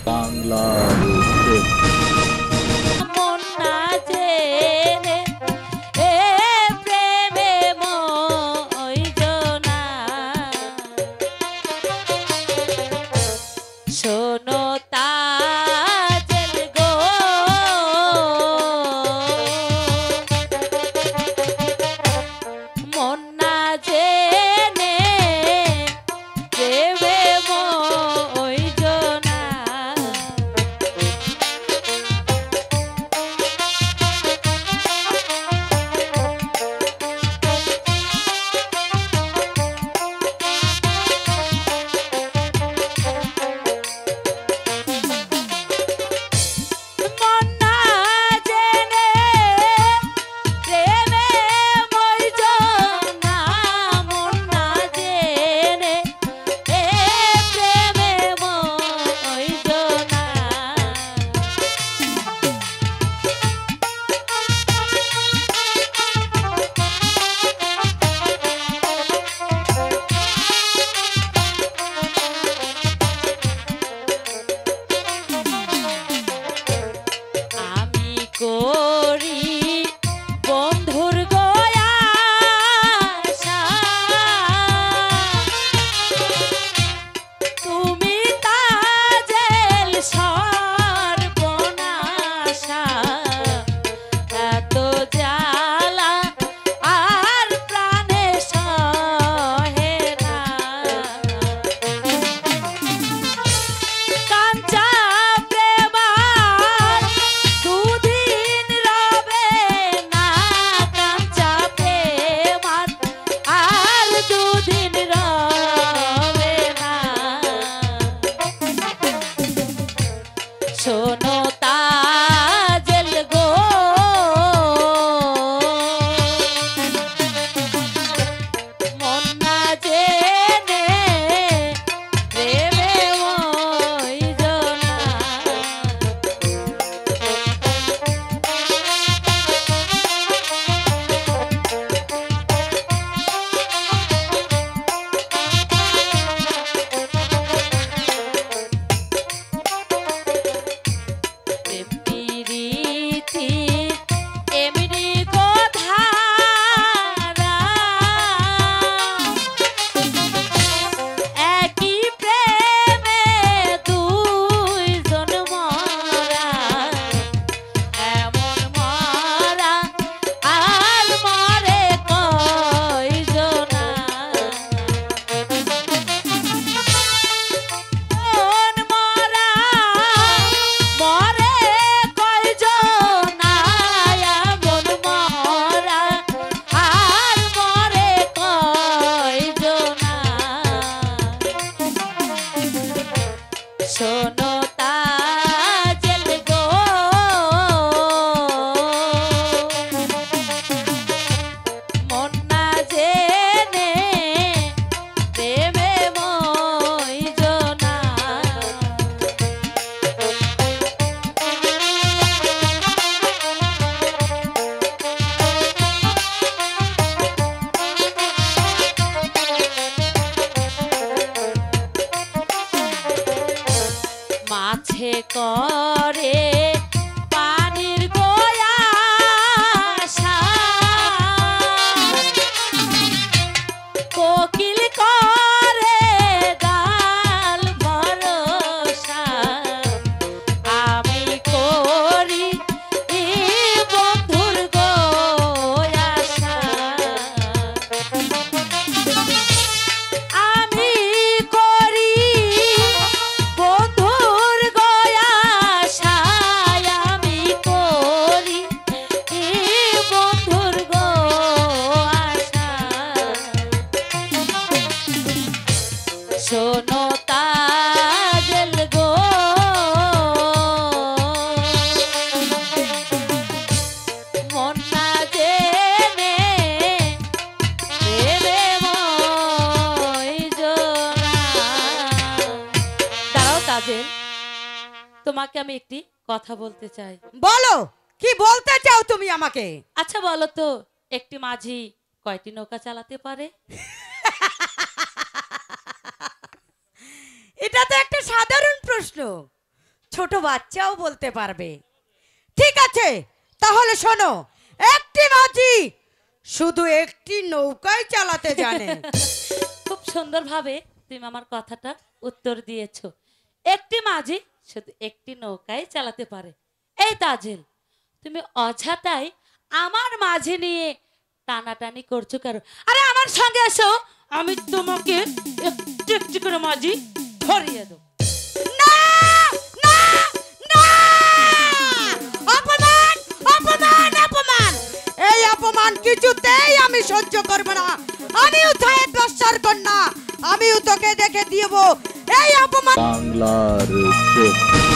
বাংলার প্রেম। মন না জেনে এ প্রেমে মইজনা শোনো তাজেল গো মন না জেনে প্রেমে মইজনা মন না জেনে প্রেমে মইজনা মন না জেনে এ প্রেমে মইজনা আমি করি বন্ধুর গয়াশা তুমি তাজেল সর্বনাশা এত জ্বালা আর প্রাণে সহে না কাঞ্চা প্রেমার দুদিন রবে না কাঞ্চা প্রেমার আর দুদিন রবে না শোনো তাজেল গো মন না জেনে প্রেমে মইজনা প্রেম প্রীতি এমনি গোধারা একই প্রেমে দুইজন মরা এমন মরা আর মরে কয়জনা মন মরা মরে কয়জনা এমন মরা আর মরে কয়জনা শোনো তাজেল গো মন না জেনে প্রেমে মইজনা মাছে করে পানির গয়াশা কোকিল করে গাল ভরসা আমি করি বন্ধুর গয়াশা আমি করি বন্ধুর গয়াশা আমি করি বন্ধুর গয়াশা শোনো তাজেল গো মন না জেনে প্রেমে মইজনা দাঁড়াও তাজেল তোমাকে আমি একটি কথা বলতে চাই বলো কি বলতে চাও তুমি আমাকে? আচ্ছা বলো তো একটি মাঝি কয়টি নৌকা চালাতে পারে? এটা তো একটা সাধারণ প্রশ্ন। ছোট বাচ্চাও বলতে পারবে। ঠিক আছে, তাহলে শোনো, একটি মাঝি শুধু একটি নৌকায় চালাতে জানে। খুব সুন্দরভাবে তুমি আমার কথাটা উত্তর দিয়েছো। একটি মাঝি শুধু একটি নৌকায় চালাতে পারে। এই তাজেল, তুমি অযথাই আমার মাঝে নিয়ে টানাটানি করছো কেন? আরে আমার সঙ্গে এসো, আমি তোমাকে একটু একটু করে মাঝি ধরিয়ে দেবো। না, না, না! অপমান, অপমান, অপমান! এই অপমান কিছুতেই আমি সহ্য করব না। আমিও ছায়েদ বাদশার কন্যা, আমিও তোকে দেখে দিব এই অপমান। বাংলার চোখ।